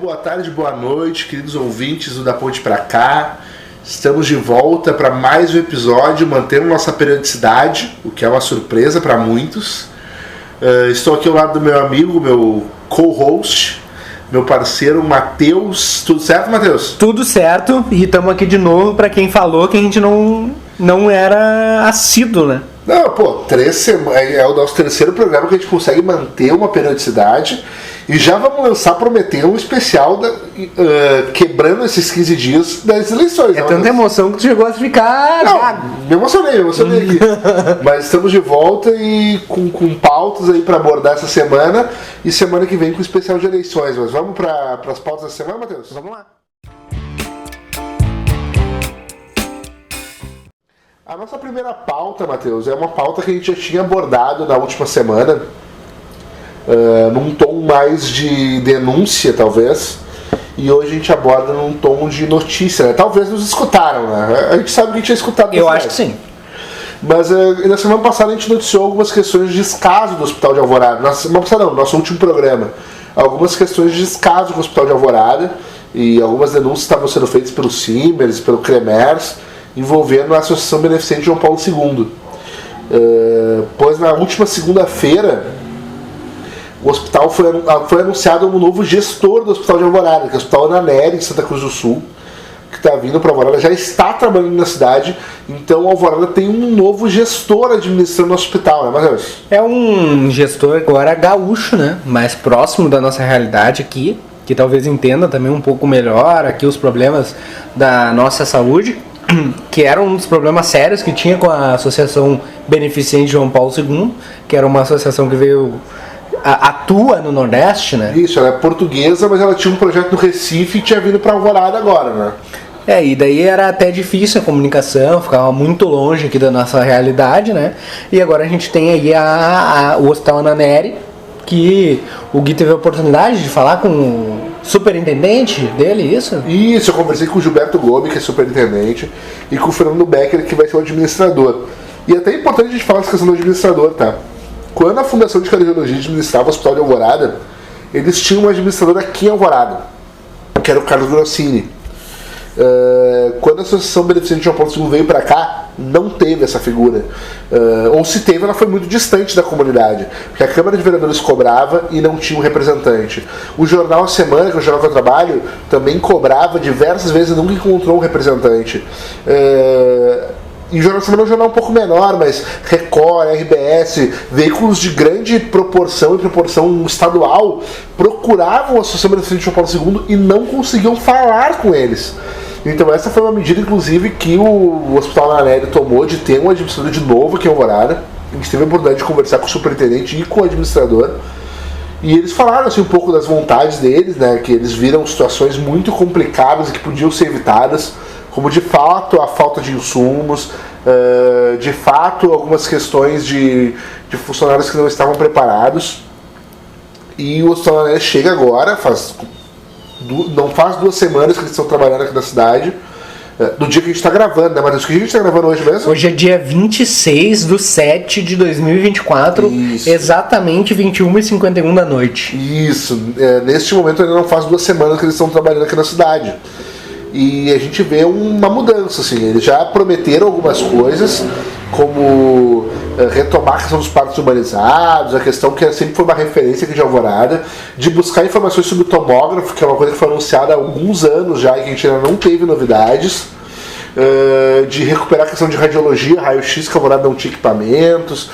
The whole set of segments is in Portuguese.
boa tarde, boa noite, queridos ouvintes do Da Ponte Pra Cá. Estamos de volta para mais um episódio, mantendo nossa periodicidade, o que é uma surpresa para muitos. Estou aqui ao lado do meu amigo, meu co-host, meu parceiro Matheus. Tudo certo, Matheus? Tudo certo, e estamos aqui de novo para quem falou que a gente não era assíduo, né? Não, pô, 3 semanas é o nosso terceiro programa que a gente consegue manter uma periodicidade. E já vamos lançar, prometendo um especial quebrando esses 15 dias das eleições. É tanta emoção que tu chegou a ficar... Não, me emocionei aqui. Mas estamos de volta e com pautas aí para abordar essa semana. E semana que vem com o especial de eleições. Mas vamos para as pautas da semana, Matheus? Vamos lá. A nossa primeira pauta, Matheus, é uma pauta que a gente já tinha abordado na última semana. Num tom mais de denúncia, talvez, e hoje a gente aborda num tom de notícia, né? Talvez nos escutaram, né? A gente sabe que a gente tinha escutado. Eu acho que sim. Mas na semana passada a gente noticiou algumas questões de descaso do Hospital de Alvorada. Na semana passada não, no nosso último programa. Algumas questões de descaso com o Hospital de Alvorada, e algumas denúncias estavam sendo feitas pelo Simers, pelo CREMERS, envolvendo a Associação Beneficente João Paulo II. Pois na última segunda-feira o hospital foi anunciado como novo gestor do Hospital de Alvorada, que é o Hospital Ana Nery, em Santa Cruz do Sul, que está vindo para Alvorada, já está trabalhando na cidade, então Alvorada tem um novo gestor administrando o hospital, né, Matheus? É um gestor agora gaúcho, né, mais próximo da nossa realidade aqui, que talvez entenda também um pouco melhor aqui os problemas da nossa saúde, que era um dos problemas sérios que tinha com a Associação Beneficente João Paulo II, que era uma associação que atua no Nordeste, né? Isso, ela é portuguesa, mas ela tinha um projeto no Recife e tinha vindo para Alvorada agora, né? E daí era até difícil a comunicação, ficava muito longe aqui da nossa realidade, né? E agora a gente tem aí o Hospital Ana Nery, que o Gui teve a oportunidade de falar com o superintendente dele, isso? Isso, eu conversei com o Gilberto Gomes, que é superintendente, e com o Fernando Becker, que vai ser o administrador. E é até importante a gente falar essa questão do administrador, tá? Quando a Fundação de Cardiologia administrava o Hospital de Alvorada, eles tinham um administrador aqui em Alvorada, que era o Carlos Grossini. Quando a Associação Beneficente João Paulo II veio para cá, não teve essa figura. Ou se teve, ela foi muito distante da comunidade, porque a Câmara de Vereadores cobrava e não tinha um representante. O jornal A Semana, que é o jornal que eu trabalho, também cobrava diversas vezes e nunca encontrou um representante. E o Jornal da Semana é um jornal um pouco menor, mas Record, RBS, veículos de grande proporção e proporção estadual procuravam a Associação Beneficente João Paulo II e não conseguiam falar com eles. Então essa foi uma medida, inclusive, que o Hospital Ana Nery tomou de ter um administrador de novo aqui em Alvorada. A gente teve a oportunidade de conversar com o superintendente e com o administrador. E eles falaram assim, um pouco das vontades deles, né, que eles viram situações muito complicadas e que podiam ser evitadas, como de fato a falta de insumos, de fato algumas questões de funcionários que não estavam preparados. E o Hospital Ana Nery chega agora, não faz 2 semanas que eles estão trabalhando aqui na cidade, do dia que a gente está gravando, né, Matheus? Que dia a gente está gravando hoje mesmo? Hoje é dia 26/7 de 2024, Isso. Exatamente 21h51 da noite. Isso, neste momento ainda não faz 2 semanas que eles estão trabalhando aqui na cidade. E a gente vê uma mudança, assim, eles já prometeram algumas coisas, como retomar a questão dos partos humanizados, a questão que sempre foi uma referência aqui de Alvorada, de buscar informações sobre o tomógrafo, que é uma coisa que foi anunciada há alguns anos já e que a gente ainda não teve novidades, de recuperar a questão de radiologia, raio-x, que Alvorada não tinha equipamentos,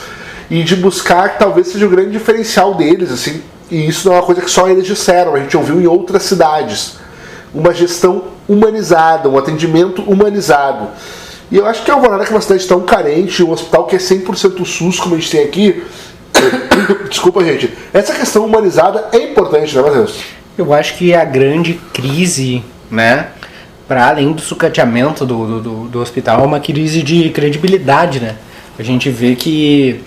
e de buscar que talvez seja o grande diferencial deles, assim, e isso não é uma coisa que só eles disseram, a gente ouviu em outras cidades. Uma gestão humanizada, um atendimento humanizado. E eu acho que Alvorada, que é uma cidade tão carente, um hospital que é 100% SUS, como a gente tem aqui, desculpa, gente, essa questão humanizada é importante, né, Matheus? Eu acho que a grande crise, né, para além do sucateamento do hospital, é uma crise de credibilidade, né? A gente vê que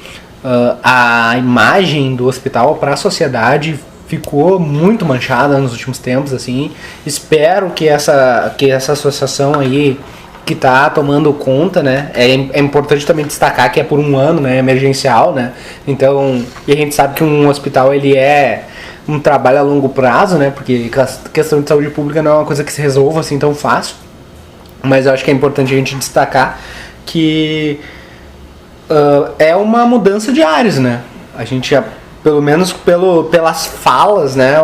a imagem do hospital para a sociedade ficou muito manchada nos últimos tempos, assim. Espero que essa associação aí que está tomando conta, né? É importante também destacar que é por um ano, né? Emergencial, né? Então, e a gente sabe que um hospital ele é um trabalho a longo prazo, né? Porque a questão de saúde pública não é uma coisa que se resolva assim tão fácil. Mas eu acho que é importante a gente destacar que é uma mudança de ares, né? A gente, pelo menos pelas falas, né?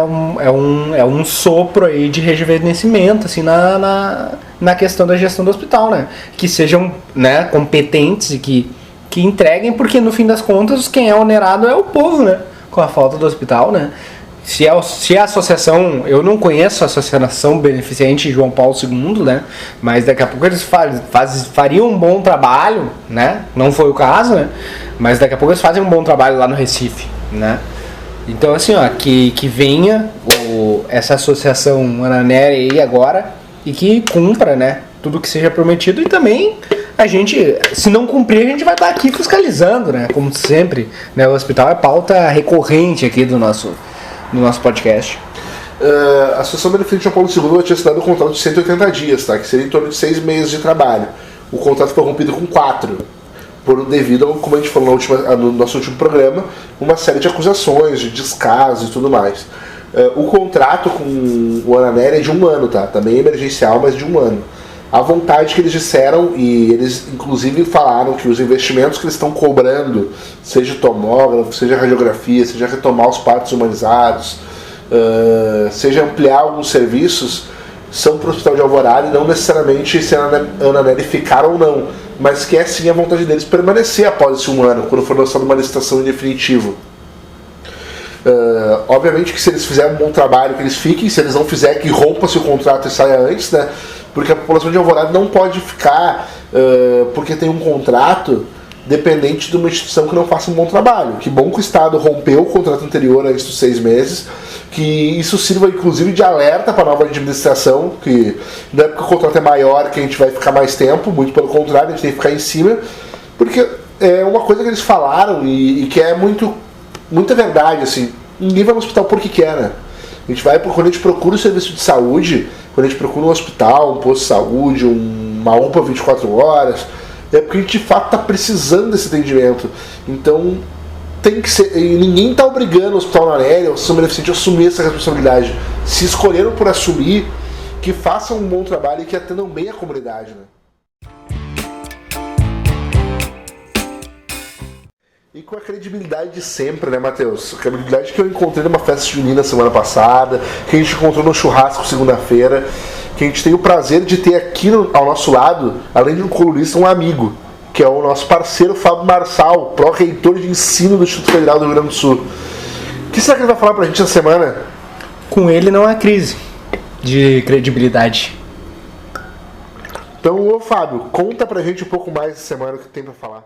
É um sopro aí de rejuvenescimento, assim, na questão da gestão do hospital, né? Que sejam, né, competentes e que entreguem, porque no fim das contas quem é onerado é o povo, né? Com a falta do hospital, né? Se a associação, eu não conheço a Associação Beneficente João Paulo II, né? Mas daqui a pouco eles fariam um bom trabalho, né? Não foi o caso, né? Mas daqui a pouco eles fazem um bom trabalho lá no Recife, né? Então, assim, ó, que venha essa associação Ana Nery aí agora e que cumpra, né? Tudo que seja prometido, e também a gente, se não cumprir, a gente vai estar aqui fiscalizando, né? Como sempre, né? O hospital é pauta recorrente aqui do nosso podcast. A Associação Beneficente João Paulo II tinha assinado um contrato de 180 dias, tá? Que seria em torno de 6 meses de trabalho. O contrato foi rompido com 4, devido a, como a gente falou no nosso último programa, uma série de acusações, de descaso e tudo mais. O contrato com o Ana Nery é de 1 ano, tá? Também é emergencial, mas de 1 ano. A vontade que eles disseram, e eles inclusive falaram que os investimentos que eles estão cobrando, seja tomógrafo, seja radiografia, seja retomar os partos humanizados, seja ampliar alguns serviços, são para o Hospital de Alvorada, e não necessariamente se a Ana Nery ficar ou não, mas que é sim a vontade deles permanecer após esse 1 ano, quando for lançada uma licitação em definitivo. Obviamente que se eles fizerem um bom trabalho, que eles fiquem; se eles não fizerem, que rompa-se o contrato e saia antes, né? Porque a população de Alvorada não pode ficar, porque tem um contrato, dependente de uma instituição que não faça um bom trabalho. Que bom que o Estado rompeu o contrato anterior antes dos 6 meses, que isso sirva inclusive de alerta para a nova administração, que não é porque o contrato é maior que a gente vai ficar mais tempo, muito pelo contrário, a gente tem que ficar em cima, porque é uma coisa que eles falaram e que é muita verdade, assim. Ninguém vai no hospital porque quer, né? Quando a gente procura o serviço de saúde, quando a gente procura um hospital, um posto de saúde, uma UPA 24 horas, é porque a gente de fato está precisando desse atendimento. Então tem que ser. E ninguém está obrigando o Hospital Ana Nery ou a Associação Beneficente a assumir essa responsabilidade. Se escolheram por assumir, que façam um bom trabalho e que atendam bem a comunidade, né? E com a credibilidade de sempre, né, Matheus? A credibilidade que eu encontrei numa festa junina semana passada, que a gente encontrou no churrasco segunda-feira, que a gente tem o prazer de ter aqui ao nosso lado, além de um colunista, um amigo, que é o nosso parceiro Fábio Marçal, pró-reitor de ensino do Instituto Federal do Rio Grande do Sul. O que será que ele vai falar pra gente essa semana? Com ele não há crise de credibilidade. Então, ô Fábio, conta pra gente um pouco mais essa semana o que tem pra falar.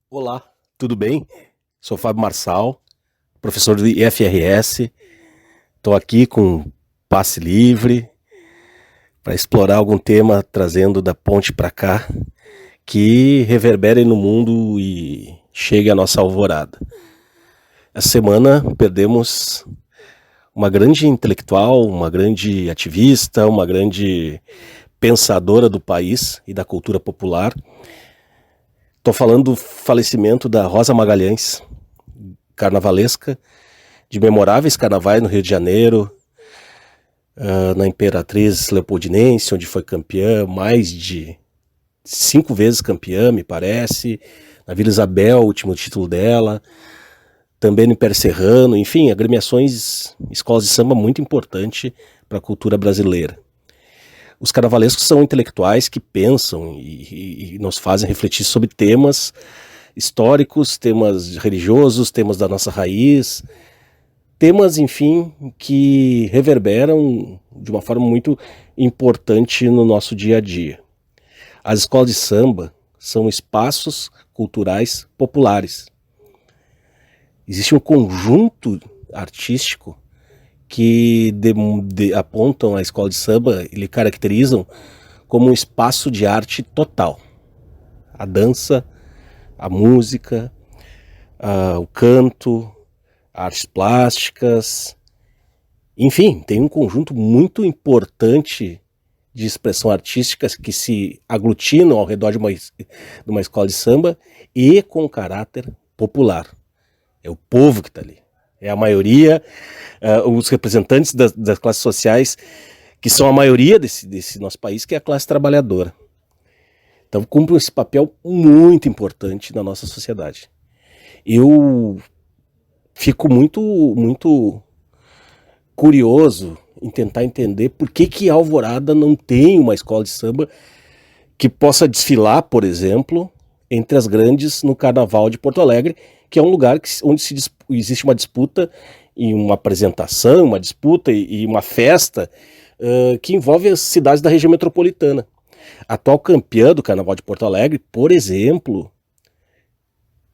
Olá, tudo bem? Sou Fábio Marçal, professor do IFRS. Estou aqui com passe livre para explorar algum tema trazendo da ponte para cá que reverbere no mundo e chegue à nossa alvorada. Essa semana perdemos uma grande intelectual, uma grande ativista, uma grande pensadora do país e da cultura popular. Estou falando do falecimento da Rosa Magalhães, carnavalesca, de memoráveis carnavais no Rio de Janeiro, na Imperatriz Leopoldinense, onde foi campeã, mais de 5 vezes campeã, me parece, na Vila Isabel, o último título dela, também no Império Serrano, enfim, agremiações, escolas de samba muito importante para a cultura brasileira. Os carnavalescos são intelectuais que pensam e nos fazem refletir sobre temas históricos, temas religiosos, temas da nossa raiz, temas, enfim, que reverberam de uma forma muito importante no nosso dia a dia. As escolas de samba são espaços culturais populares. Existe um conjunto artístico que apontam a escola de samba e lhe caracterizam como um espaço de arte total. A dança, a música, o canto, artes plásticas, enfim, tem um conjunto muito importante de expressão artística que se aglutinam ao redor de uma escola de samba e com caráter popular. É o povo que está ali. É a maioria, os representantes das classes sociais, que são a maioria desse nosso país, que é a classe trabalhadora. Então cumprem esse papel muito importante na nossa sociedade. Eu fico muito curioso em tentar entender por que Alvorada não tem uma escola de samba que possa desfilar, por exemplo, entre as grandes no Carnaval de Porto Alegre, que é um lugar onde existe uma disputa e uma apresentação, uma disputa e uma festa que envolve as cidades da região metropolitana. A atual campeã do Carnaval de Porto Alegre, por exemplo,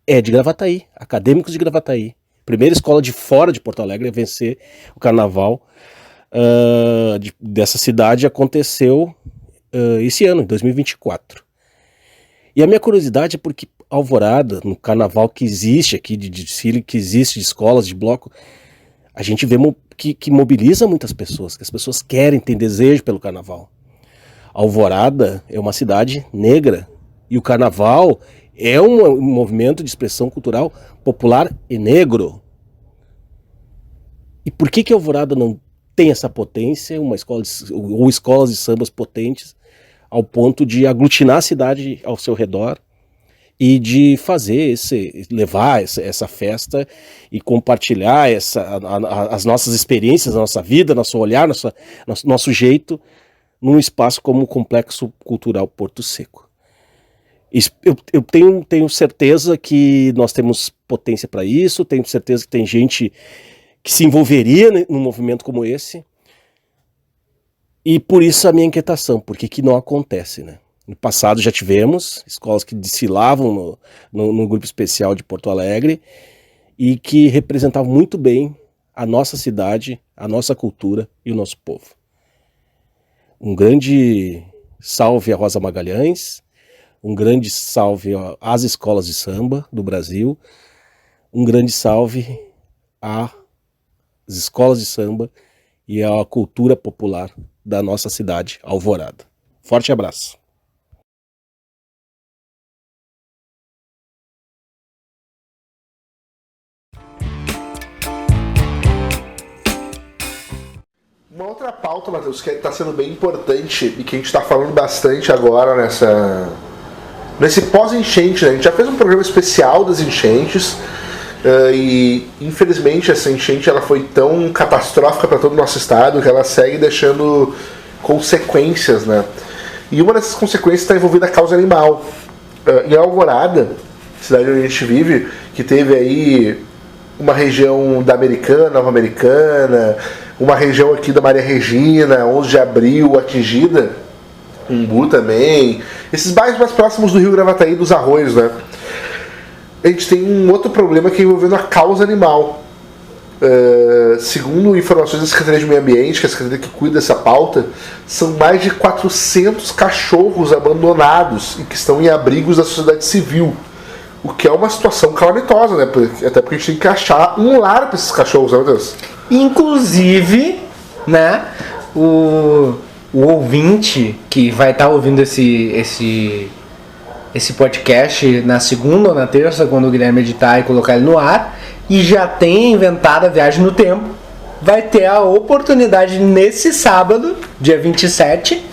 é de Gravataí, Acadêmicos de Gravataí. Primeira escola de fora de Porto Alegre a vencer o Carnaval dessa cidade aconteceu esse ano, em 2024. E a minha curiosidade é porque Alvorada, no Carnaval que existe aqui, de desfile que existe, de escolas, de bloco, a gente vê que mobiliza muitas pessoas, que as pessoas querem, têm desejo pelo Carnaval. Alvorada é uma cidade negra e o Carnaval é um movimento de expressão cultural popular e negro. E por que Alvorada não tem essa potência, uma escola ou escolas de sambas potentes, ao ponto de aglutinar a cidade ao seu redor e de levar essa festa e compartilhar as nossas experiências, a nossa vida, nosso olhar, nosso jeito, num espaço como o Complexo Cultural Porto Seco. Eu tenho certeza que nós temos potência para isso, tenho certeza que tem gente que se envolveria num movimento como esse, e por isso a minha inquietação, porque que não acontece, né? No passado já tivemos escolas que desfilavam no grupo especial de Porto Alegre e que representavam muito bem a nossa cidade, a nossa cultura e o nosso povo. Um grande salve a Rosa Magalhães, um grande salve às escolas de samba do Brasil, um grande salve às escolas de samba e à cultura popular da nossa cidade, Alvorada. Forte abraço. Uma outra pauta, Matheus, que está sendo bem importante e que a gente está falando bastante agora nesse pós-enchente, né? A gente já fez um programa especial das enchentes e infelizmente essa enchente ela foi tão catastrófica para todo o nosso estado que ela segue deixando consequências, né? E uma dessas consequências está envolvida a causa animal. Em Alvorada, cidade onde a gente vive, que teve aí uma região da Americana, Nova Americana, uma região aqui da Maria Regina, 11 de abril atingida, Umbu também, esses bairros mais próximos do Rio Gravataí, dos Arroios, né? A gente tem um outro problema que é envolvendo a causa animal. Segundo informações da Secretaria de Meio Ambiente, que é a secretaria que cuida dessa pauta, são mais de 400 cachorros abandonados e que estão em abrigos da sociedade civil. O que é uma situação calamitosa, né? Até porque a gente tem que achar um lar para esses cachorros, né, meu Deus? Inclusive, né, o ouvinte que vai estar ouvindo esse podcast na segunda ou na terça, quando o Guilherme editar e colocar ele no ar, e já tem inventado a viagem no tempo, vai ter a oportunidade nesse sábado, dia 27,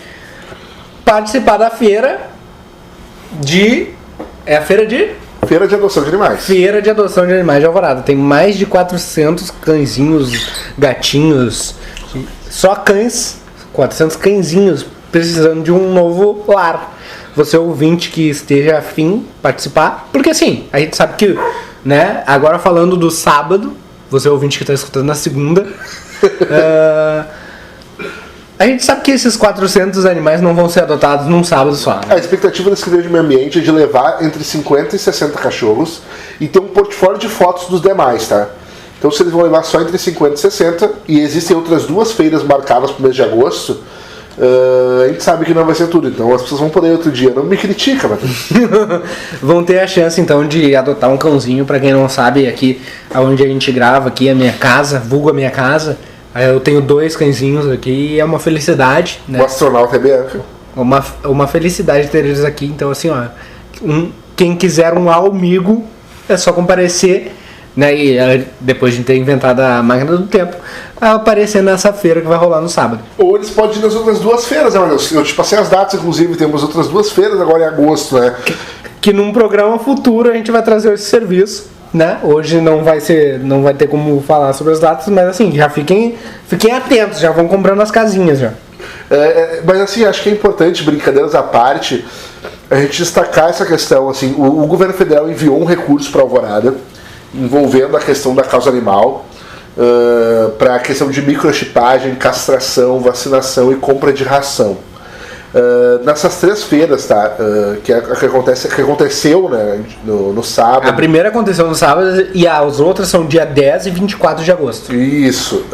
participar da feira é a feira de... Feira de Adoção de Animais. Feira de Adoção de Animais de Alvorada. Tem mais de 400 cãezinhos, gatinhos, só cães, 400 cãezinhos precisando de um novo lar. Você ouvinte que esteja afim participar, porque assim, a gente sabe que, né, agora falando do sábado, você ouvinte que está escutando na segunda, a gente sabe que esses 400 animais não vão ser adotados num sábado só, né? A expectativa da Secretaria de Meio Ambiente é de levar entre 50 e 60 cachorros e ter um portfólio de fotos dos demais, tá? Então se eles vão levar só entre 50 e 60, e existem outras 2 feiras marcadas para o mês de agosto, a gente sabe que não vai ser tudo, então as pessoas vão poder ir outro dia. Não me critica, Matheus. Vão ter a chance então de adotar um cãozinho. Para quem não sabe, aqui onde a gente grava, aqui a minha casa, vulgo a minha casa, Aí eu tenho 2 cãezinhos aqui e é uma felicidade, né? O astronauta é Bianca. Uma felicidade ter eles aqui. Então, assim, ó, quem quiser um amigo é só comparecer, né? E depois de ter inventado a máquina do tempo, aparecer nessa feira que vai rolar no sábado. Ou eles podem ir nas outras 2 feiras, né? Eu te passei as datas, inclusive, temos outras 2 feiras agora em agosto, né? Que num programa futuro a gente vai trazer esse serviço, né? Hoje não vai ter como falar sobre as datas, mas assim, já fiquem atentos, já vão comprando as casinhas já. Mas assim, acho que é importante, brincadeiras à parte, a gente destacar essa questão, assim, o governo federal enviou um recurso para Alvorada, envolvendo a questão da causa animal, para a questão de microchipagem, castração, vacinação e compra de ração. Nessas 3 feiras, tá? Que aconteceu, né, no sábado. A primeira aconteceu no sábado e as outras são dia 10 e 24 de agosto. Isso.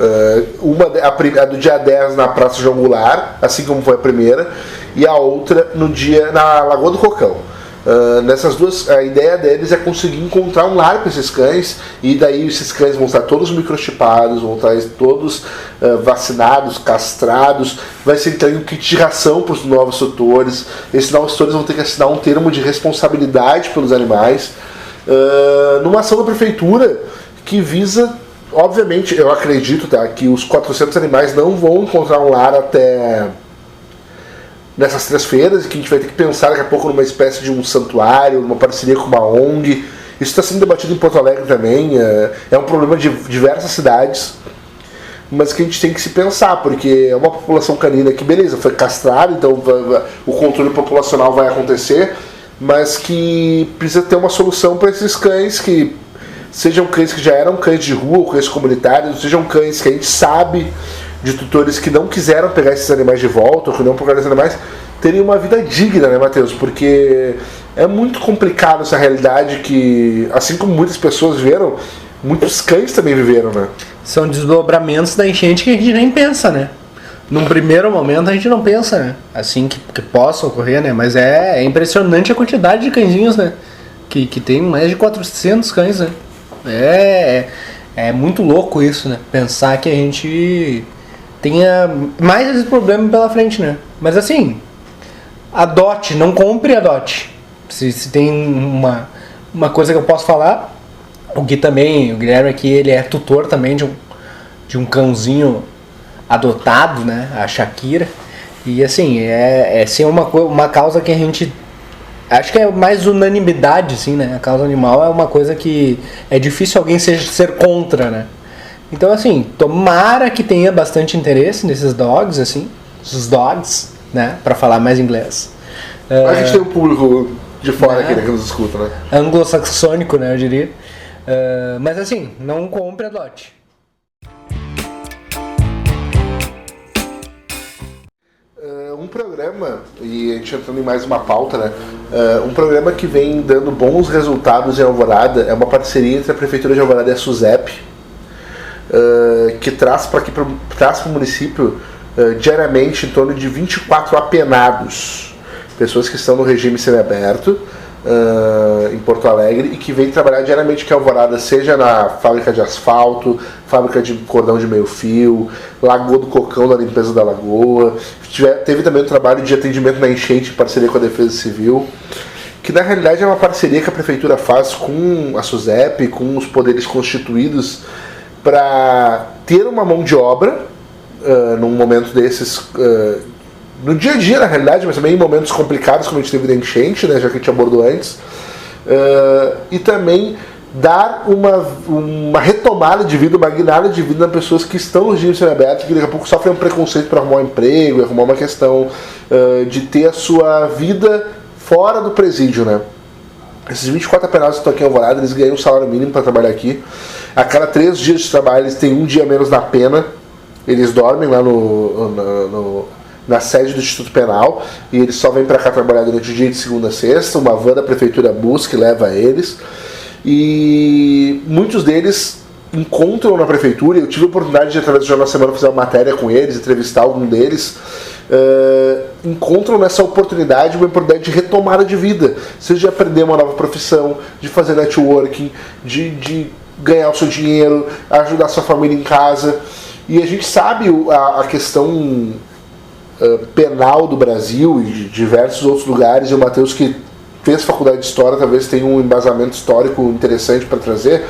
A do dia 10 na Praça João Goulart, assim como foi a primeira, e a outra na Lagoa do Cocão. Nessas 2, a ideia deles é conseguir encontrar um lar para esses cães, e daí esses cães vão estar todos microchipados, vão estar todos vacinados, castrados, vai ser então um kit de ração para os novos tutores. Esses novos tutores vão ter que assinar um termo de responsabilidade pelos animais, numa ação da prefeitura que visa, obviamente, eu acredito, tá, que os 400 animais não vão encontrar um lar até nessas 3 feiras, e que a gente vai ter que pensar daqui a pouco numa espécie de um santuário, numa parceria com uma ONG. Isso está sendo debatido em Porto Alegre também, é um problema de diversas cidades, mas que a gente tem que se pensar, porque é uma população canina que, beleza, foi castrada, então o controle populacional vai acontecer, mas que precisa ter uma solução para esses cães, que sejam cães que já eram cães de rua, ou cães comunitários, sejam cães que a gente sabe de tutores que não quiseram pegar esses animais de volta, ou que não procuraram esses animais, terem uma vida digna, né, Matheus? Porque é muito complicado essa realidade que, assim como muitas pessoas viveram, muitos cães também viveram, né? São desdobramentos da enchente que a gente nem pensa, né? Num primeiro momento a gente não pensa, né? Assim que possa ocorrer, né? Mas é impressionante a quantidade de cãezinhos, né? Que tem mais de 400 cães, né? É muito louco isso, né? Pensar que a gente tenha mais esse problema pela frente, né? Mas assim, adote, não compre, adote. Se tem uma coisa que eu posso falar, o Guilherme aqui, ele é tutor também de um cãozinho adotado, né? A Shakira. E assim, assim, uma causa que a gente acho que é mais unanimidade, assim, né? A causa animal é uma coisa que é difícil alguém ser contra, né? Então, assim, tomara que tenha bastante interesse nesses dogs, assim, os dogs, né, pra falar mais inglês. A gente tem um público de fora aqui, né, que nos escuta, né? Anglo-saxônico, né, eu diria. Mas, assim, não compre, adote. Um programa, e a gente entrando em mais uma pauta, né? Um programa que vem dando bons resultados em Alvorada, é uma parceria entre a Prefeitura de Alvorada e a SUSEP, que traz para o município diariamente em torno de 24 apenados, pessoas que estão no regime semiaberto em Porto Alegre e que vêm trabalhar diariamente aqui em Alvorada, seja na fábrica de asfalto, fábrica de cordão de meio fio, Lagoa do Cocão, na limpeza da lagoa. Teve também um trabalho de atendimento na enchente em parceria com a Defesa Civil, que na realidade é uma parceria que a Prefeitura faz com a SUSEP, com os poderes constituídos, para ter uma mão de obra num momento desses, no dia a dia na realidade, mas também em momentos complicados como a gente teve da enchente, né, já que a gente abordou antes, e também dar uma retomada de vida, uma guinada de vida nas pessoas que estão no regime semiaberto, que daqui a pouco sofrem um preconceito para arrumar um emprego, arrumar uma questão de ter a sua vida fora do presídio, né? Esses 24 apenados que estão aqui em Alvorada, eles ganham um salário mínimo para trabalhar aqui. A cada 3 dias de trabalho, eles têm um dia menos na pena. Eles dormem lá na sede do Instituto Penal e eles só vêm para cá trabalhar durante o dia de segunda a sexta. Uma van da prefeitura busca e leva eles. E muitos deles encontram na prefeitura. Eu tive a oportunidade de, através do Jornal da Semana, fazer uma matéria com eles, entrevistar algum deles. Encontram nessa oportunidade uma oportunidade de retomada de vida, seja de aprender uma nova profissão, de fazer networking, de ganhar o seu dinheiro, ajudar a sua família em casa. E a gente sabe a questão penal do Brasil e de diversos outros lugares, e o Matheus, que fez faculdade de História, talvez tenha um embasamento histórico interessante para trazer,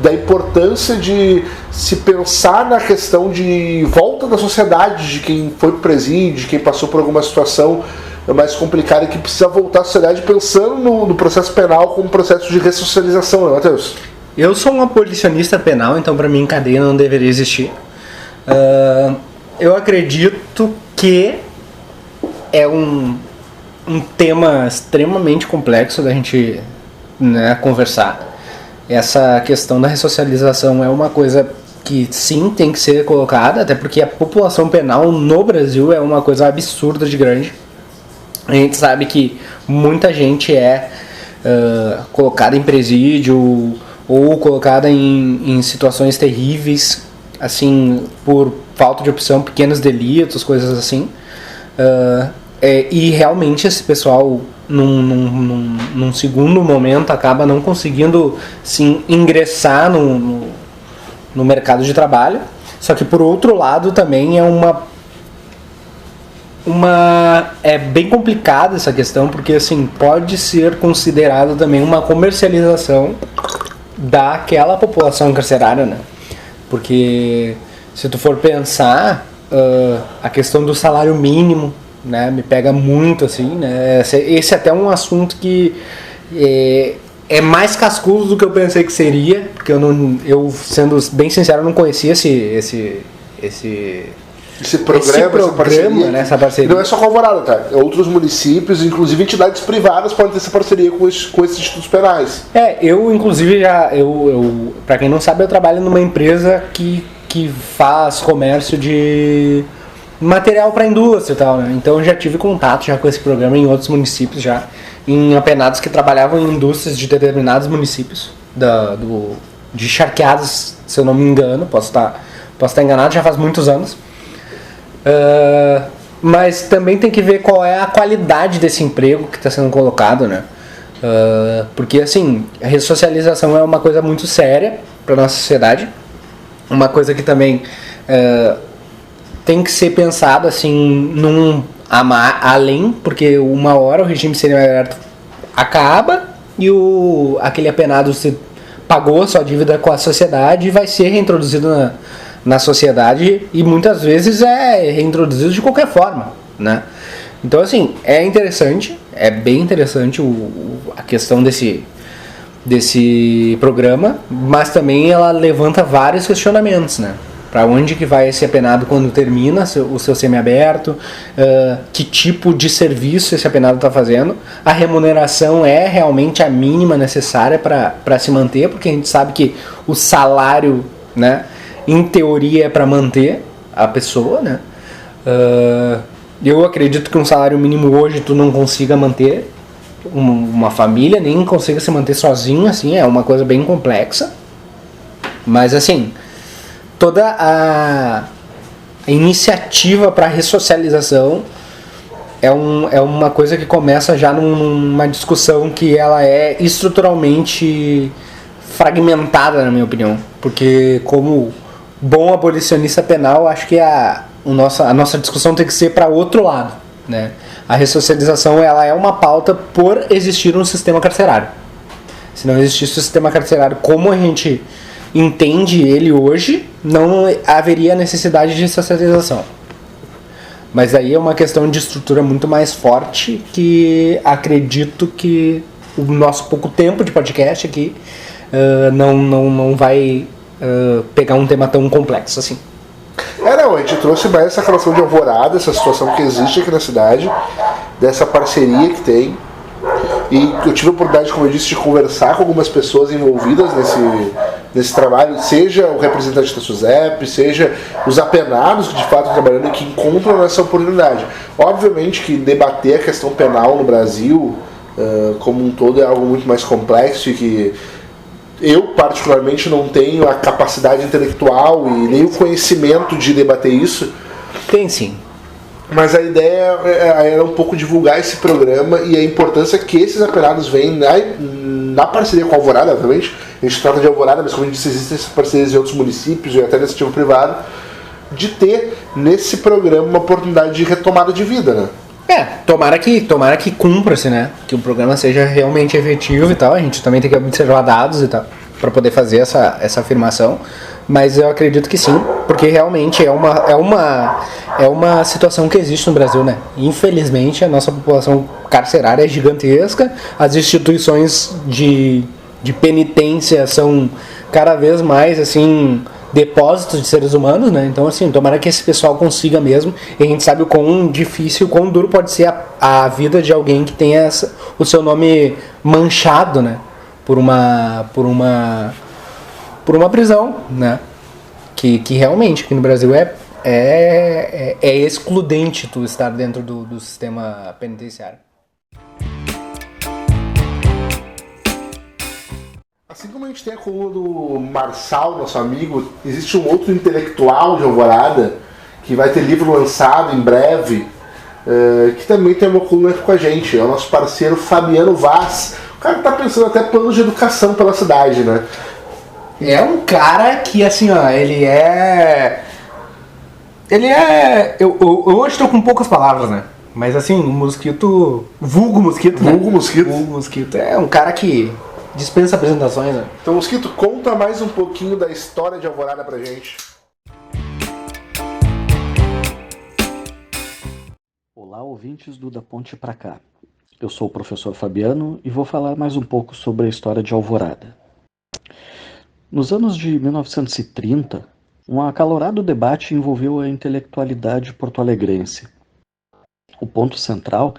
da importância de se pensar na questão de volta da sociedade, de quem foi pro presídio, de quem passou por alguma situação mais complicada e que precisa voltar à sociedade, pensando no processo penal como processo de ressocialização, né, Matheus? Eu sou um abolicionista penal, então para mim cadeia não deveria existir. Eu acredito que é um tema extremamente complexo da gente, né, conversar. Essa questão da ressocialização é uma coisa que sim tem que ser colocada, até porque a população penal no Brasil é uma coisa absurda de grande. A gente sabe que muita gente é colocada em presídio ou colocada em situações terríveis, assim, por falta de opção, pequenos delitos, coisas assim. E realmente esse pessoal, num segundo momento, acaba não conseguindo sim, ingressar no mercado de trabalho. Só que, por outro lado, também é bem complicada essa questão, porque assim, pode ser considerado também uma comercialização daquela população carcerária, né? Porque se tu for pensar, a questão do salário mínimo, né, me pega muito, assim, né? Esse é até um assunto que é mais cascudo do que eu pensei que seria, porque eu sendo bem sincero, não conhecia esse programa, essa parceria. Não é só com a Alvorada, tá? Outros municípios, inclusive entidades privadas, podem ter essa parceria com esses institutos penais. Eu inclusive pra quem não sabe, eu trabalho numa empresa que faz comércio de material para indústria e tal, né? Então eu já tive contato já com esse programa em outros municípios, já em apenados que trabalhavam em indústrias de determinados municípios de Charqueadas, se eu não me engano, posso estar enganado, já faz muitos anos. Mas também tem que ver qual é a qualidade desse emprego que está sendo colocado, né? Porque assim, a ressocialização é uma coisa muito séria para nossa sociedade, uma coisa que também tem que ser pensado assim além, porque uma hora o regime semiaberto acaba e aquele apenado se pagou a sua dívida com a sociedade e vai ser reintroduzido na sociedade, e muitas vezes é reintroduzido de qualquer forma, né? Então assim, é interessante, é bem interessante a questão desse programa, mas também ela levanta vários questionamentos, né? Para onde que vai esse apenado quando termina o seu semiaberto, que tipo de serviço esse apenado está fazendo, a remuneração é realmente a mínima necessária para se manter, porque a gente sabe que o salário, né, em teoria é para manter a pessoa, né? Eu acredito que um salário mínimo hoje tu não consiga manter uma família, nem consiga se manter sozinho, assim, é uma coisa bem complexa. Mas assim, toda a iniciativa para ressocialização é uma coisa que começa já numa discussão que ela é estruturalmente fragmentada, na minha opinião, porque como bom abolicionista penal, acho que a nossa discussão tem que ser para outro lado, né? A ressocialização, ela é uma pauta por existir um sistema carcerário. Se não existisse o sistema carcerário como a gente entende ele hoje, não haveria necessidade de ressocialização. Mas aí é uma questão de estrutura muito mais forte, que acredito que o nosso pouco tempo de podcast aqui não vai pegar um tema tão complexo assim. A gente trouxe mais essa relação de Alvorada, essa situação que existe aqui na cidade, dessa parceria que tem. E eu tive a oportunidade, como eu disse, de conversar com algumas pessoas envolvidas nesse trabalho, seja o representante da SUSEP, seja os apenados que de fato estão trabalhando e que encontram essa oportunidade. Obviamente que debater a questão penal no Brasil como um todo é algo muito mais complexo, e que eu particularmente não tenho a capacidade intelectual e nem o conhecimento de debater isso. Tem sim. Mas a ideia era um pouco divulgar esse programa e a importância que esses apenados vêm na parceria com a Alvorada, obviamente. A gente trata de Alvorada, mas como a gente disse, existem essas parcerias em outros municípios e até iniciativa privada, de ter nesse programa uma oportunidade de retomada de vida, né? Tomara que cumpra-se, né? Que o programa seja realmente efetivo e tal. A gente também tem que observar dados e tal, para poder fazer essa afirmação. Mas eu acredito que sim, porque realmente é uma situação que existe no Brasil, né? Infelizmente, a nossa população carcerária é gigantesca, as instituições de penitência são cada vez mais, assim, depósitos de seres humanos, né? Então, assim, tomara que esse pessoal consiga mesmo. E a gente sabe o quão difícil, o quão duro pode ser a vida de alguém que tenha o seu nome manchado, né? Por uma prisão, né? Que realmente aqui no Brasil é excludente tu estar dentro do sistema penitenciário. Assim como a gente tem a coluna do Marçal, nosso amigo, existe um outro intelectual de Alvorada que vai ter livro lançado em breve, que também tem uma coluna aqui com a gente. É o nosso parceiro Fabiano Vaz. O cara tá pensando até planos de educação pela cidade, né? É um cara que, assim, ó, ele é... Eu hoje tô com poucas palavras, né? Mas, assim, o Mosquito... Vulgo Mosquito, né? Vulgo Mosquito. Vulgo Mosquito é um cara que dispensa apresentações, né? Então, Mosquito, conta mais um pouquinho da história de Alvorada pra gente. Olá, ouvintes do Da Ponte Pra Cá. Eu sou o professor Fabiano e vou falar mais um pouco sobre a história de Alvorada. Nos anos de 1930, um acalorado debate envolveu a intelectualidade porto-alegrense. O ponto central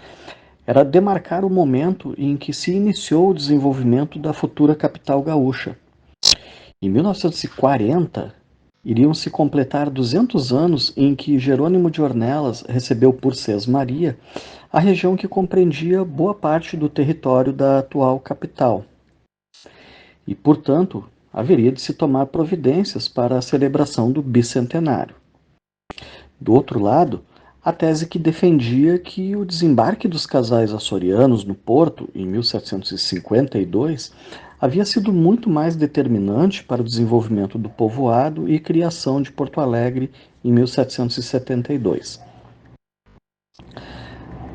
era demarcar o momento em que se iniciou o desenvolvimento da futura capital gaúcha. Em 1940, iriam se completar 200 anos em que Jerônimo de Ornelas recebeu por sesmaria a região que compreendia boa parte do território da atual capital. E, portanto, haveria de se tomar providências para a celebração do bicentenário. Do outro lado, a tese que defendia que o desembarque dos casais açorianos no Porto, em 1752, havia sido muito mais determinante para o desenvolvimento do povoado e criação de Porto Alegre em 1772.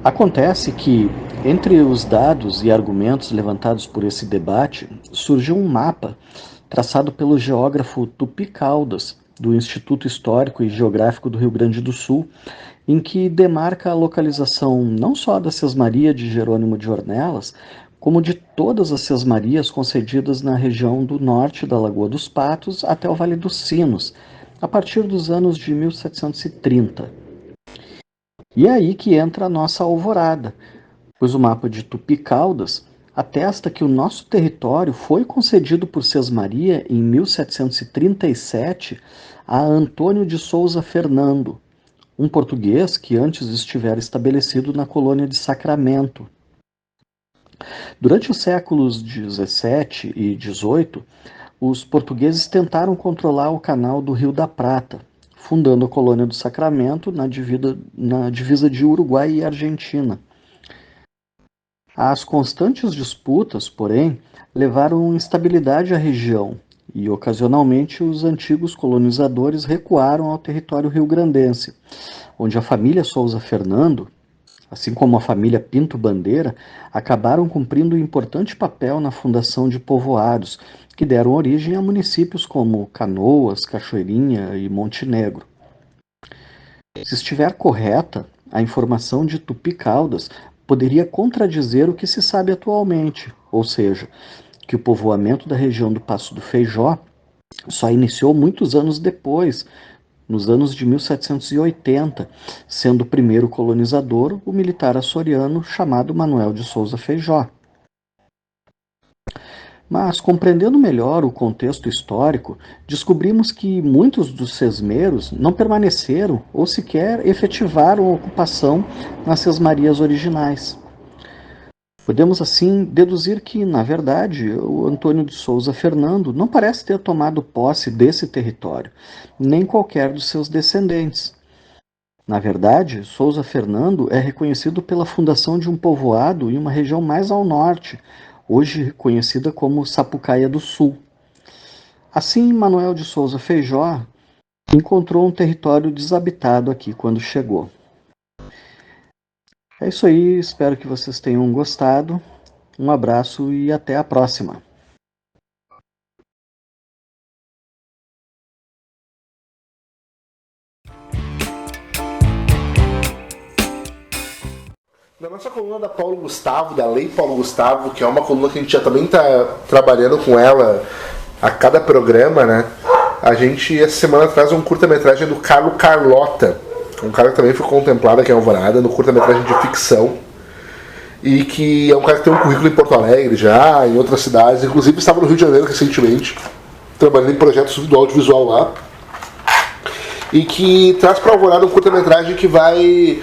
Acontece que, entre os dados e argumentos levantados por esse debate, surgiu um mapa traçado pelo geógrafo Tupi Caldas, do Instituto Histórico e Geográfico do Rio Grande do Sul, em que demarca a localização não só da sesmaria de Jerônimo de Ornelas, como de todas as sesmarias concedidas na região do norte da Lagoa dos Patos até o Vale dos Sinos, a partir dos anos de 1730. E é aí que entra a nossa alvorada, pois o mapa de Tupi Caldas atesta que o nosso território foi concedido por Sesmaria em 1737 a Antônio de Souza Fernando, um português que antes estivera estabelecido na colônia de Sacramento. Durante os séculos XVII e XVIII, os portugueses tentaram controlar o canal do Rio da Prata, fundando a colônia do Sacramento na divisa de Uruguai e Argentina. As constantes disputas, porém, levaram instabilidade à região e, ocasionalmente, os antigos colonizadores recuaram ao território rio-grandense, onde a família Souza Fernando, assim como a família Pinto Bandeira, acabaram cumprindo um importante papel na fundação de povoados, que deram origem a municípios como Canoas, Cachoeirinha e Montenegro. Se estiver correta, a informação de Tupi Caldas poderia contradizer o que se sabe atualmente, ou seja, que o povoamento da região do Passo do Feijó só iniciou muitos anos depois, nos anos de 1780, sendo o primeiro colonizador o militar açoriano chamado Manuel de Souza Feijó. Mas, compreendendo melhor o contexto histórico, descobrimos que muitos dos sesmeiros não permaneceram ou sequer efetivaram a ocupação nas sesmarias originais. Podemos, assim, deduzir que, na verdade, o Antônio de Souza Fernando não parece ter tomado posse desse território, nem qualquer dos seus descendentes. Na verdade, Souza Fernando é reconhecido pela fundação de um povoado em uma região mais ao norte, hoje conhecida como Sapucaia do Sul. Assim, Manuel de Souza Feijó encontrou um território desabitado aqui quando chegou. É isso aí, espero que vocês tenham gostado. Um abraço e até a próxima. Na nossa coluna da Paulo Gustavo, da Lei Paulo Gustavo, que é uma coluna que a gente já também está trabalhando com ela a cada programa, né? A gente, essa semana, traz um curta-metragem do Carlo Carlotta, um cara que também foi contemplado aqui em Alvorada, no curta-metragem de ficção, e que é um cara que tem um currículo em Porto Alegre já, em outras cidades, inclusive estava no Rio de Janeiro recentemente, trabalhando em projetos do audiovisual lá, e que traz para Alvorada um curta-metragem que vai...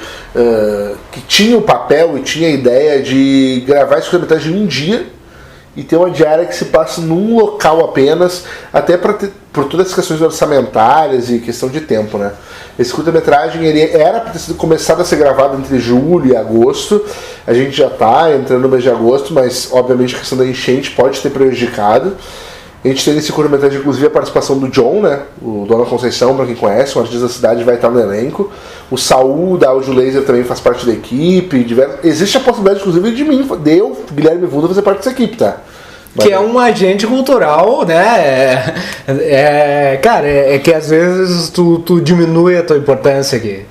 que tinha o papel e tinha a ideia de gravar esse curta-metragem em um dia e ter uma diária que se passa num local apenas, até por todas as questões orçamentárias e questão de tempo, né? Esse curta-metragem ele era para ter sido começado a ser gravado entre julho e agosto. A gente já está entrando no mês de agosto, mas obviamente a questão da enchente pode ter prejudicado. A gente tem nesse curta-metragem, inclusive, a participação do John, né? O Dona Conceição, para quem conhece, um artista da cidade, vai estar no elenco. O Saul, da Audio Laser, também faz parte da equipe. Existe a possibilidade, inclusive, de mim, Guilherme Vunda, fazer parte dessa equipe, tá? Que é um agente cultural, né? Cara, que às vezes tu diminui a tua importância aqui.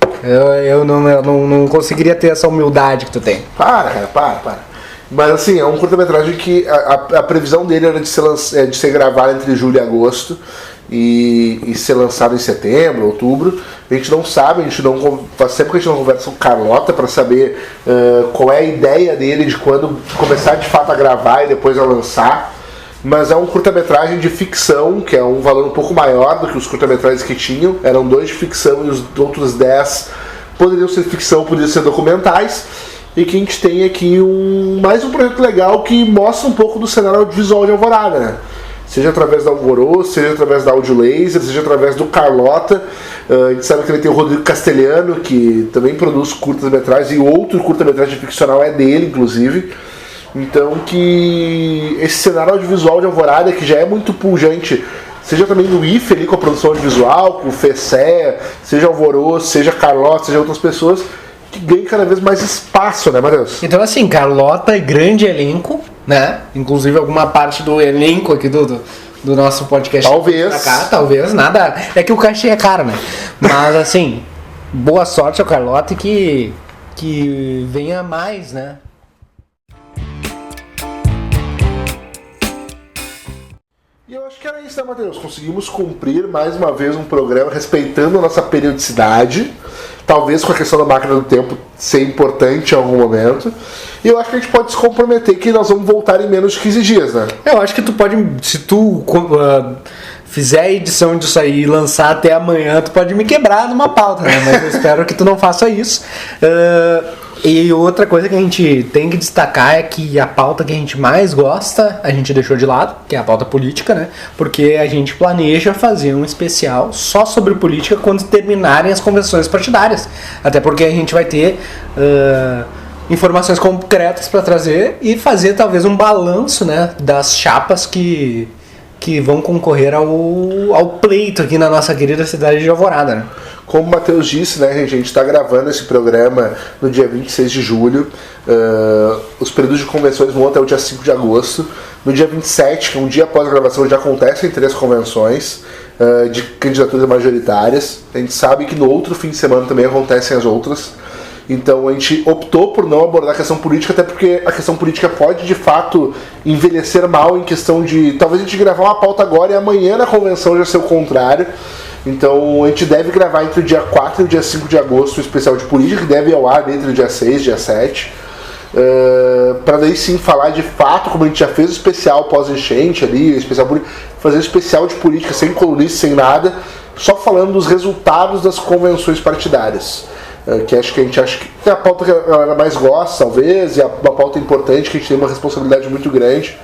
Eu não conseguiria ter essa humildade que tu tem. Para. Mas assim, é um curta-metragem que a previsão dele era de ser gravado entre julho e agosto e ser lançado em setembro, outubro. A gente não sabe, faz tempo que a gente não conversa com o Carlotta para saber qual é a ideia dele de quando começar de fato a gravar e depois a lançar. Mas é um curta-metragem de ficção, que é um valor um pouco maior do que os curta-metragens que tinham. Eram 2 de ficção e os outros 10 poderiam ser ficção, poderiam ser documentais. E que a gente tem aqui mais um projeto legal que mostra um pouco do cenário audiovisual de Alvorada, né? Seja através da Alvoroço, seja através da Audio Laser, seja através do Carlotta. A gente sabe que também tem o Rodrigo Castelhano, que também produz curtas-metragens, e outro curta-metragem ficcional é dele, inclusive. Então, que esse cenário audiovisual de Alvorada, que já é muito pujante, seja também no IFE ali com a produção audiovisual, com o FECE, seja Alvoroço, seja Carlotta, seja outras pessoas, que ganhe cada vez mais espaço, né, Matheus? Então, assim, Carlotta é grande elenco, né? Inclusive alguma parte do elenco aqui do nosso podcast. Talvez. Pra cá, talvez, nada. É que o cachê é caro, né? Mas, assim, boa sorte ao Carlotta e que venha mais, né? E eu acho que era isso, né, Matheus? Conseguimos cumprir mais uma vez um programa respeitando a nossa periodicidade. Talvez com a questão da máquina do tempo ser importante em algum momento. E eu acho que a gente pode se comprometer que nós vamos voltar em menos de 15 dias, né? Eu acho que tu pode, se tu fizer a edição disso aí e lançar até amanhã, tu pode me quebrar numa pauta, né? Mas eu espero que tu não faça isso. E outra coisa que a gente tem que destacar é que a pauta que a gente mais gosta, a gente deixou de lado, que é a pauta política, né? Porque a gente planeja fazer um especial só sobre política quando terminarem as convenções partidárias. Até porque a gente vai ter informações concretas para trazer e fazer talvez um balanço, né, das chapas que vão concorrer ao pleito aqui na nossa querida cidade de Alvorada, né? Como o Matheus disse, né, a gente está gravando esse programa no dia 26 de julho. Os períodos de convenções vão até o dia 5 de agosto. No dia 27, que é um dia após a gravação, já acontecem 3 convenções de candidaturas majoritárias. A gente sabe que no outro fim de semana também acontecem as outras. Então a gente optou por não abordar a questão política, até porque a questão política pode de fato envelhecer mal em questão de talvez a gente gravar uma pauta agora e amanhã na convenção já ser o contrário. Então a gente deve gravar entre o dia 4 e o dia 5 de agosto um especial de política, que deve ir ao ar entre o dia 6 e dia 7. Para daí sim falar de fato, como a gente já fez o especial pós-enchente ali, especial fazer um especial de política sem colunista, sem nada, só falando dos resultados das convenções partidárias. Que acho que a gente acha que é a pauta que a galera mais gosta, talvez, e uma pauta importante, que a gente tem uma responsabilidade muito grande,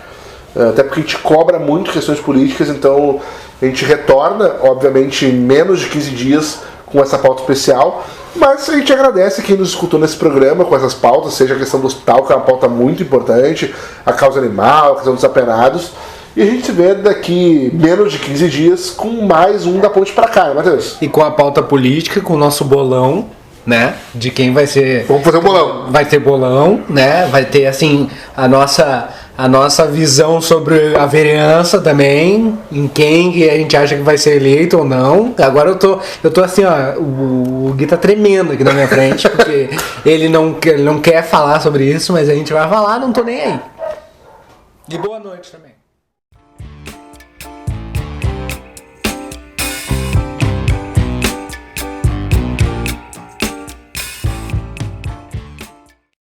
até porque a gente cobra muito questões políticas, então a gente retorna, obviamente, em menos de 15 dias com essa pauta especial, mas a gente agradece quem nos escutou nesse programa com essas pautas, seja a questão do hospital, que é uma pauta muito importante, a causa animal, a questão dos apenados, E a gente se vê daqui menos de 15 dias com mais um da ponte pra cá, né, Matheus? E com a pauta política, com o nosso bolão, né? De quem vai ser. Vamos fazer um bolão. Vai ter bolão, né? Vai ter, assim, a nossa visão sobre a vereança também, em quem que a gente acha que vai ser eleito ou não. Agora eu tô assim, ó, o Gui tá tremendo aqui na minha frente, porque ele não quer falar sobre isso, mas a gente vai falar, não tô nem aí. E boa noite também.